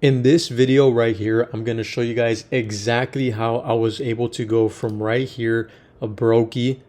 In this video right here, I'm going to show you guys exactly how I was able to go from right here, a brokey,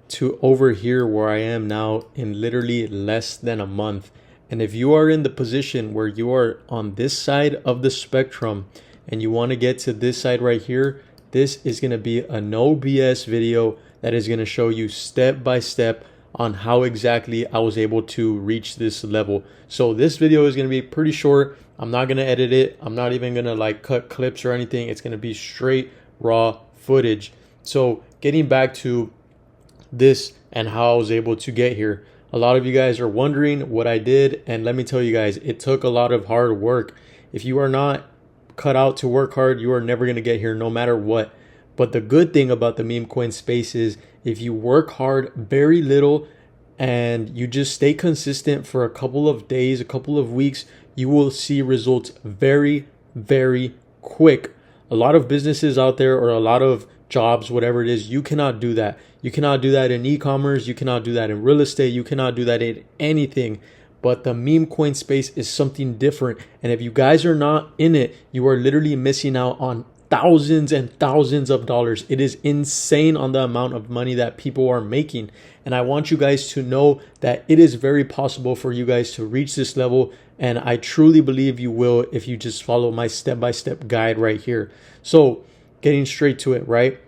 to over here where I am now in literally less than a month. And if you are in the position where you are on this side of the spectrum and you want to get to this side right here, this is going to be a no BS video that is going to show you step by step on how exactly I was able to reach this level. So this video is going to be pretty short. I'm not going to edit it. I'm not even going to like cut clips or anything. It's going to be straight raw footage. So getting back to this and how I was able to get here. A lot of you guys are wondering what I did, and let me tell you guys, it took a lot of hard work. If you are not cut out to work hard, you are never going to get here no matter what. But the good thing about the meme coin space is if you work hard, very little, and you just stay consistent for a couple of days, a couple of weeks, you will see results very, very quick. A lot of businesses out there, or a lot of jobs, whatever it is, you cannot do that. You cannot do that in e-commerce. You cannot do that in real estate. You cannot do that in anything. But the meme coin space is something different. And if you guys are not in it, you are literally missing out on thousands and thousands of dollars. It is insane on the amount of money that people are making. And I want you guys to know that it is very possible for you guys to reach this level. And I truly believe you will if you just follow my step-by-step guide right here. So getting straight to it, right?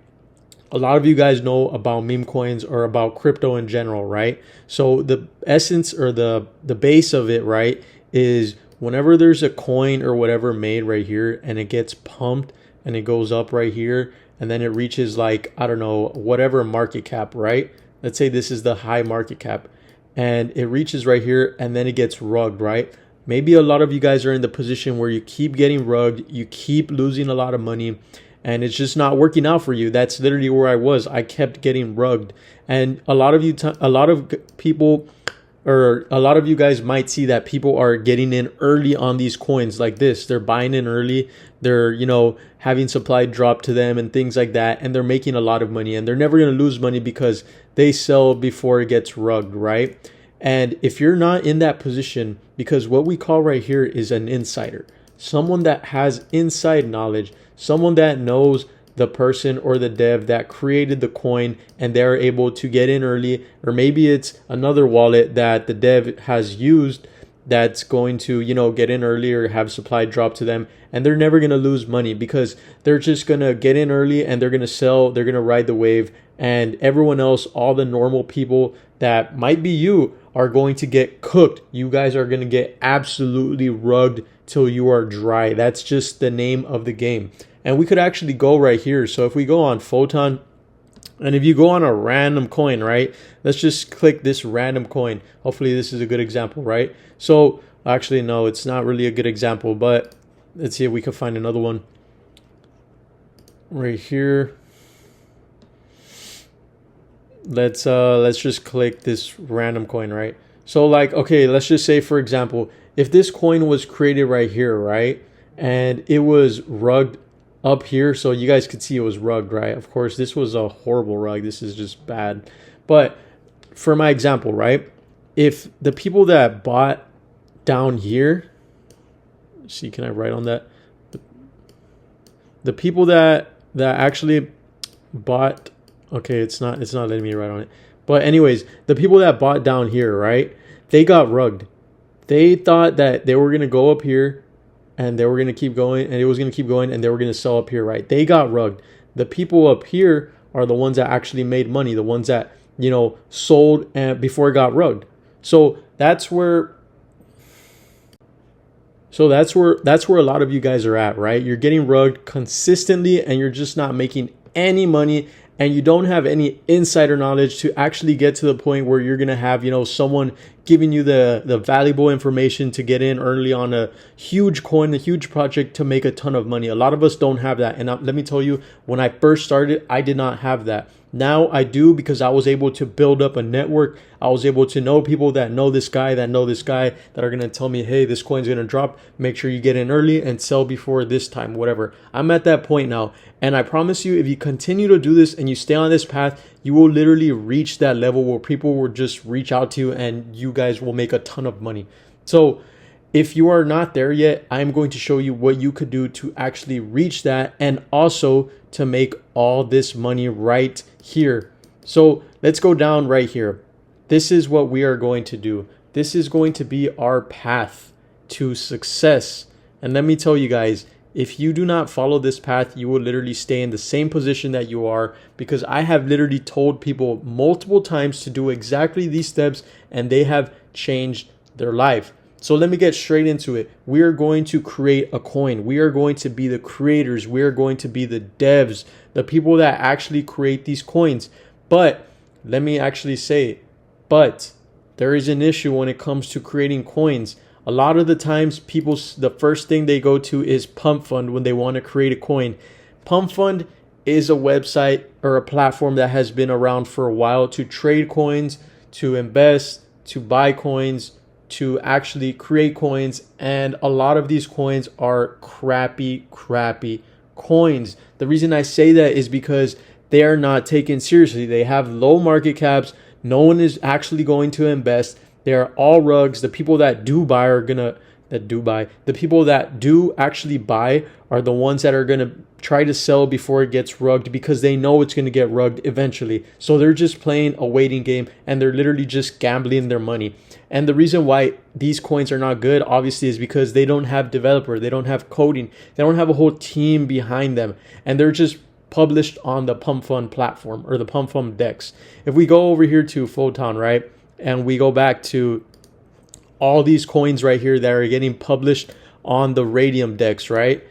A lot of you guys know about meme coins or about crypto in general, right? So the essence or the base of it, right, is whenever there's a coin or whatever made right here and it gets pumped and it goes up right here and then it reaches like, I don't know, whatever market cap, right? Let's say this is the high market cap and it reaches right here and then it gets rugged, right? Maybe a lot of you guys are in the position where you keep getting rugged, you keep losing a lot of money, and it's just not working out for you. That's literally where I was. I kept getting rugged. And a lot of you guys might see that people are getting in early on these coins like this. They're buying in early. They're, having supply drop to them and things like that. And they're making a lot of money. And they're never going to lose money because they sell before it gets rugged, right? And if you're not in that position, because what we call right here is an insider, someone that has inside knowledge, someone that knows the person or the dev that created the coin and they're able to get in early, or maybe it's another wallet that the dev has used that's going to, get in early or have supply drop to them, and they're never going to lose money because they're just going to get in early and they're going to sell, they're going to ride the wave, and everyone else, all the normal people that might be you, are going to get cooked. You guys are going to get absolutely rugged till you are dry. That's just the name of the game. And we could actually go right here. So if we go on Photon, and if you go on a random coin, right? Let's just click this random coin. Hopefully this is a good example, right? So actually, no, it's not really a good example, but let's see if we can find another one right here. Let's just click this random coin, right? So like, okay, let's just say, for example, if this coin was created right here, right? And it was rugged up here, so you guys could see it was rugged, right? Of course, this was a horrible rug. This is just bad. But for my example, right? If the people that bought down here, see, can I write on that? The people that actually bought, okay, it's not letting me write on it. But anyways, the people that bought down here, right? They got rugged. They thought that they were going to go up here and they were going to keep going and it was going to keep going and they were going to sell up here, right? They got rugged. The people up here are the ones that actually made money, the ones that, sold and before it got rugged. So that's where a lot of you guys are at, right? You're getting rugged consistently and you're just not making any money, and you don't have any insider knowledge to actually get to the point where you're going to have, someone giving you the valuable information to get in early on a huge coin, a huge project to make a ton of money. A lot of us don't have that. And let me tell you, when I first started, I did not have that. Now I do, because I was able to build up a network. I was able to know people that know this guy, that are going to tell me, hey, this coin's going to drop. Make sure you get in early and sell before this time, whatever. I'm at that point now. And I promise you, if you continue to do this and you stay on this path, you will literally reach that level where people will just reach out to you and you guys will make a ton of money. So if you are not there yet, I'm going to show you what you could do to actually reach that, and also to make all this money right here. So let's go down right here. This is what we are going to do. This is going to be our path to success. And let me tell you guys, if you do not follow this path, you will literally stay in the same position that you are, because I have literally told people multiple times to do exactly these steps and they have changed their life. So let me get straight into it. We are going to create a coin. We are going to be the creators. We are going to be the devs, the people that actually create these coins. But let me actually say, but there is an issue when it comes to creating coins. A lot of the times people, the first thing they go to is Pump.Fun when they want to create a coin. Pump.Fun is a website or a platform that has been around for a while to trade coins, to invest, to buy coins, to actually create coins. And a lot of these coins are crappy coins. The reason I say that is because they are not taken seriously. They have low market caps. No one is actually going to invest. They're all rugs. The people that do buy are gonna the people that do actually buy are the ones that are gonna try to sell before it gets rugged, because they know it's gonna get rugged eventually. So they're just playing a waiting game, and they're literally just gambling their money. And the reason why these coins are not good, obviously, is because they don't have developer, they don't have coding, they don't have a whole team behind them, and they're just published on the Pump.Fun platform or the Pump.Fun DEX. If we go over here to Photon, right, and we go back to all these coins right here that are getting published on the Radium DEX, right?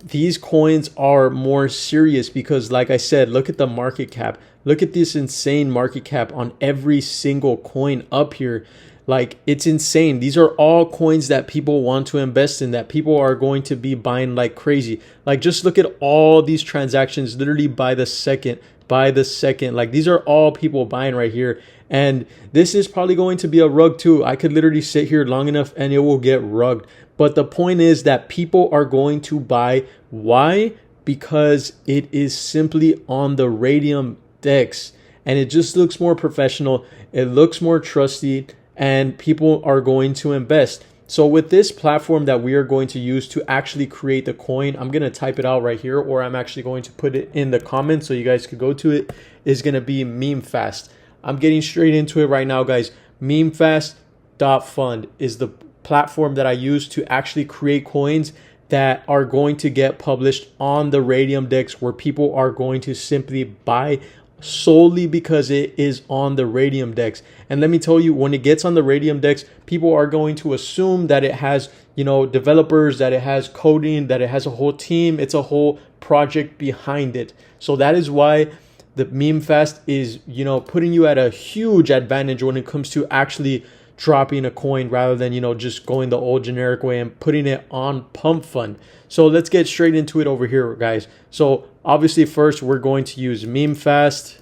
These coins are more serious because, like I said, look at the market cap. Look at this insane market cap on every single coin up here. Like, it's insane. These are all coins that people want to invest in, that people are going to be buying like crazy. Like, just look at all these transactions literally by the second. Like, these are all people buying right here. And this is probably going to be a rug too. I could literally sit here long enough and it will get rugged. But the point is that people are going to buy. Why? Because it is simply on the Radium DEX, and it just looks more professional. It looks more trusty, and people are going to invest. So with this platform that we are going to use to actually create the coin, I'm going to type it out right here, or I'm actually going to put it in the comments so you guys could go to it, is going to be Memefast. I'm getting straight into it right now, guys. Memefast.fun is the platform that I use to actually create coins that are going to get published on the Radium DEX, where people are going to simply buy solely because it is on the Radium DEX. And let me tell you, when it gets on the Radium DEX, people are going to assume that it has, developers, that it has coding, that it has a whole team, it's a whole project behind it. So that is why the Memefast is, putting you at a huge advantage when it comes to actually dropping a coin, rather than, just going the old generic way and putting it on Pump.Fun. So let's get straight into it over here, guys. So obviously first we're going to use Memefast,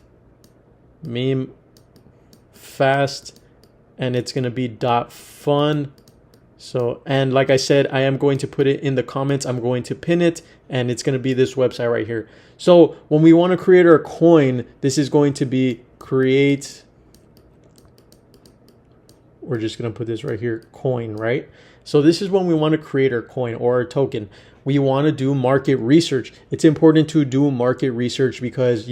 and it's going to be .fun. So, and like I said, I am going to put it in the comments. I'm going to pin it, and it's going to be this website right here. So when we want to create our coin, this is going to be create. We're just going to put this right here, coin, right? So this is when we want to create our coin or our token. We want to do market research. It's important to do market research because,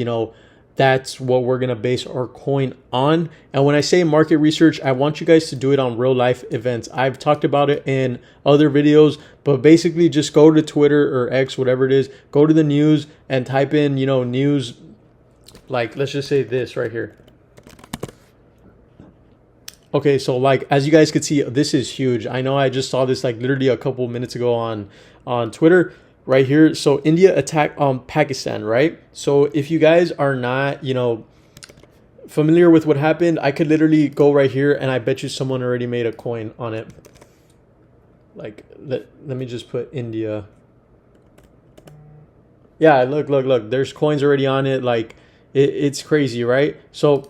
that's what we're going to base our coin on. And when I say market research, I want you guys to do it on real life events. I've talked about it in other videos, but basically just go to Twitter or X, whatever it is, go to the news and type in, news, like, let's just say this right here. Okay, so like, as you guys could see, this is huge. I know I just saw this like literally a couple minutes ago on Twitter right here. So India attacked Pakistan, right? So if you guys are not, familiar with what happened, I could literally go right here and I bet you someone already made a coin on it. Like, let me just put India. Yeah, look, there's coins already on it. Like, it's crazy, right? So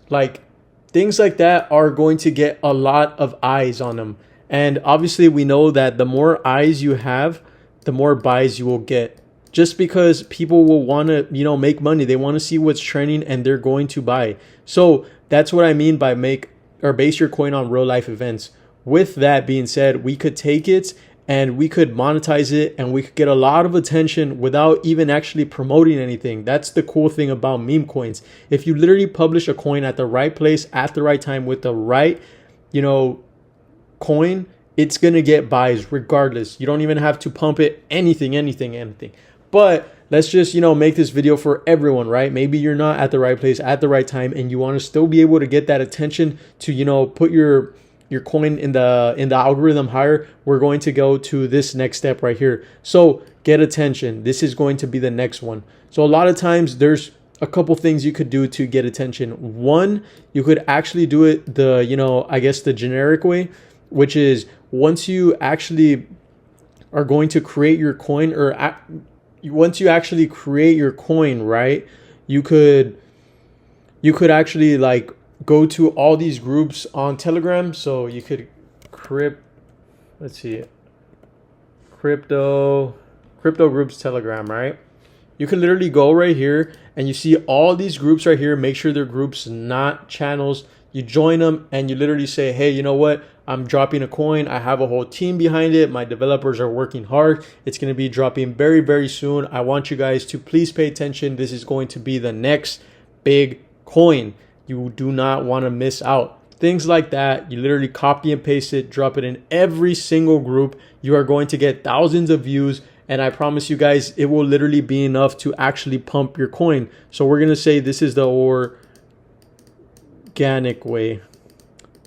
like, things like that are going to get a lot of eyes on them. And obviously we know that the more eyes you have, the more buys you will get. Just because people will want to, make money. They want to see what's trending and they're going to buy. So that's what I mean by base your coin on real life events. with that being said, we could take it and we could monetize it and we could get a lot of attention without even actually promoting anything. That's the cool thing about meme coins. If you literally publish a coin at the right place at the right time with the right, coin, it's going to get buys regardless. You don't even have to pump it, anything. But let's just, make this video for everyone, right? Maybe you're not at the right place at the right time and you want to still be able to get that attention to, put your coin in the algorithm higher. We're going to go to this next step right here. So get attention. This is going to be the next one. So a lot of times there's a couple things you could do to get attention. One, you could actually do it the generic way, which is once you actually are going to create your coin, once you actually create your coin, right? You could actually like go to all these groups on Telegram. So you could crypto groups Telegram, right? You can literally go right here and you see all these groups right here. Make sure they're groups, not channels. You join them and you literally say, hey, you know what? I'm dropping a coin. I have a whole team behind it. My developers are working hard. It's going to be dropping very, very soon. I want you guys to please pay attention. This is going to be the next big coin. You do not want to miss out. Things like that. You literally copy and paste it, drop it in every single group. You are going to get thousands of views. And I promise you guys, it will literally be enough to actually pump your coin. So we're going to say this is the organic way.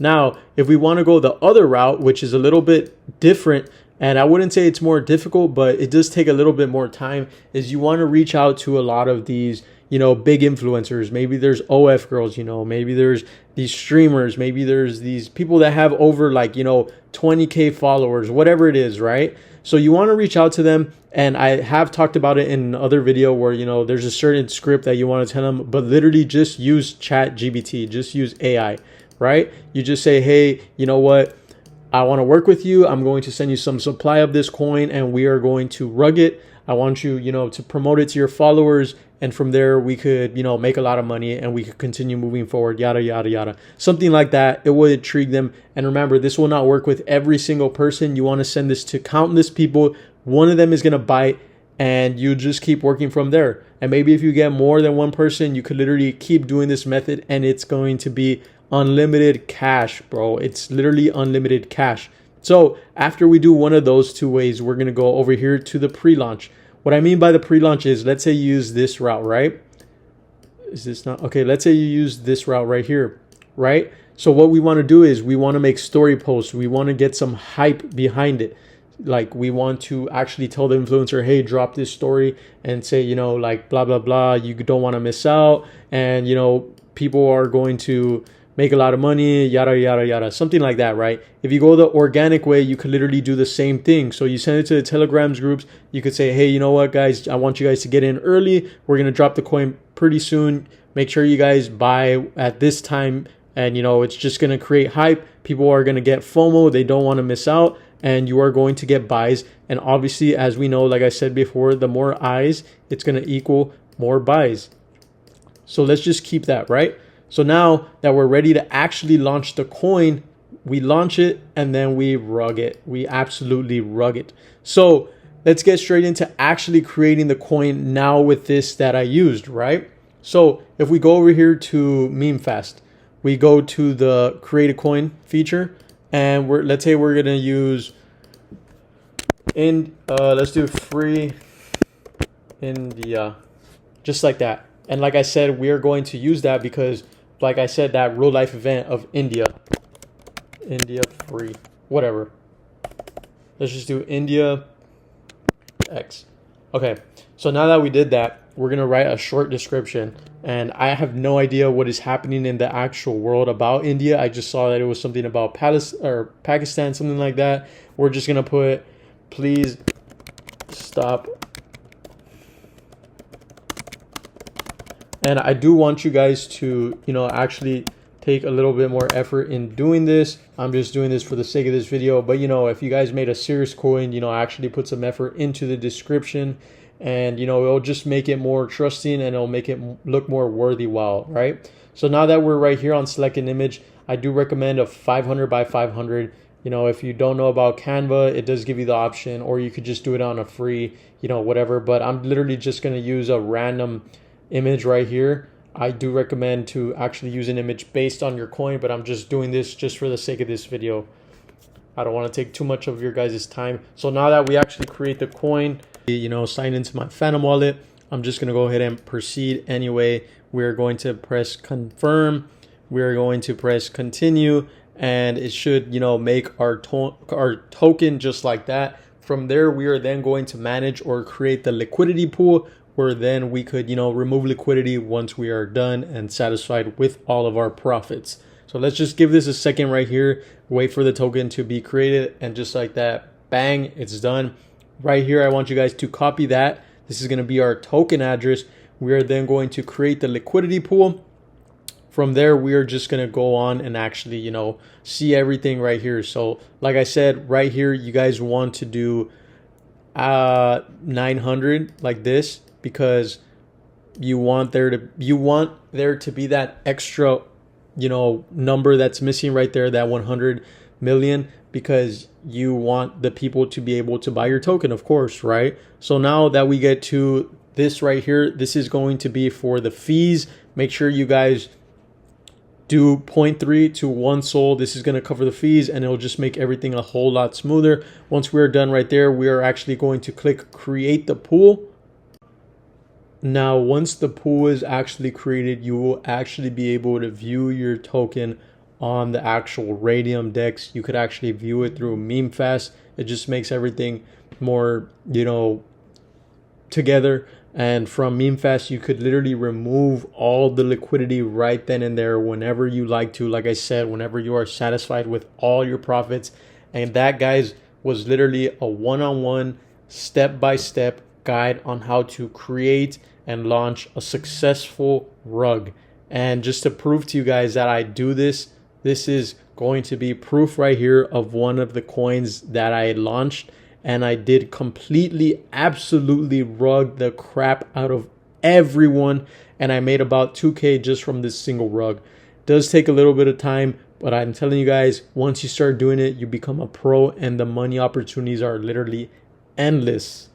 Now, if we want to go the other route, which is a little bit different, and I wouldn't say it's more difficult, but it does take a little bit more time, is you want to reach out to a lot of these, big influencers. Maybe there's OF girls, maybe there's these streamers, maybe there's these people that have over 20K followers, whatever it is, right? So you want to reach out to them. And I have talked about it in another video where, there's a certain script that you want to tell them, but literally just use ChatGPT, just use AI, right? You just say, hey, you know what? I want to work with you. I'm going to send you some supply of this coin and we are going to rug it. I want you, to promote it to your followers. And from there, we could, make a lot of money and we could continue moving forward, yada, yada, yada. Something like that. It will intrigue them. And remember, this will not work with every single person. You want to send this to countless people. One of them is going to bite and you just keep working from there. And maybe if you get more than one person, you could literally keep doing this method and it's going to be unlimited cash, bro. It's literally unlimited cash. So after we do one of those two ways, we're going to go over here to the pre-launch. What I mean by the pre-launch is, let's say you use this route, right? Is this not? Okay, let's say you use this route right here, right? So what we want to do is we want to make story posts. We want to get some hype behind it. Like we want to actually tell the influencer, hey, drop this story and say, blah, blah, blah. You don't want to miss out. And, people are going to make a lot of money, yada, yada, yada, something like that, right? If you go the organic way, you could literally do the same thing. So you send it to the Telegrams groups. You could say, hey, you know what, guys, I want you guys to get in early. We're going to drop the coin pretty soon. Make sure you guys buy at this time. And, it's just going to create hype. People are going to get FOMO. They don't want to miss out. And you are going to get buys. And obviously, as we know, like I said before, the more eyes, it's going to equal more buys. So let's just keep that, right? So now that we're ready to actually launch the coin, we launch it and then we rug it. We absolutely rug it. So let's get straight into actually creating the coin now with this that I used, right? So if we go over here to Memefast, we go to the create a coin feature and let's say we're going to use let's do free India, just like that. And like I said, we are going to use that because, like I said, that real life event of India free, whatever. Let's just do India X. Okay, so now that we did that, we're going to write a short description. And I have no idea what is happening in the actual world about India. I just saw that it was something about Pakistan, something like that. We're just going to put, please stop. And I do want you guys to, actually take a little bit more effort in doing this. I'm just doing this for the sake of this video. But, if you guys made a serious coin, actually put some effort into the description. And, it'll just make it more trusting and it'll make it look more worthy while, right? So now that we're right here on select an image, I do recommend a 500 by 500 You know, if you don't know about Canva, it does give you the option, or you could just do it on a free, you know, whatever. But I'm literally just going to use a random image right here. I do recommend to actually use an image based on your coin, but I'm just doing this just for the sake of this video. I don't want to take too much of your guys' time. So now that we actually create the coin, you know, sign into my Phantom wallet, I'm just going to go ahead and proceed anyway. We're going to press confirm. We're going to press continue, and it should, you know, make our token just like that. From there, we are then going to manage or create the liquidity pool, where then we could, you know, remove liquidity once we are done and satisfied with all of our profits. So let's just give this a second right here, wait for the token to be created, and just like that, bang, it's done. Right here, I want you guys to copy that. This is going to be our token address. We are then going to create the liquidity pool. From there, we are just going to go on and actually, you know, see everything right here. So like I said, right here, you guys want to do 900 like this, because you want there to be that extra, you know, number that's missing right there, that 100 million, because you want the people to be able to buy your token, of course, right? So now that we get to this right here, this is going to be for the fees. Make sure you guys do 0.3 to 1 SOL. This is going to cover the fees, and it'll just make everything a whole lot smoother. Once we're done right there, we are actually going to click create the pool. Now, once the pool is actually created, you will actually be able to view your token on the actual Radium DEX. You could actually view it through Memefast. It just makes everything more, you know, together. And from Memefast, you could literally remove all the liquidity right then and there whenever you like to. Like I said, whenever you are satisfied with all your profits. And that, guys, was literally a one-on-one, step-by-step guide on how to create and launch a successful rug. And just to prove to you guys that I do this, this is going to be proof right here of one of the coins that I launched. And I did completely, absolutely rug the crap out of everyone. And I made about 2K just from this single rug. It does take a little bit of time, but I'm telling you guys, once you start doing it, you become a pro, and the money opportunities are literally endless.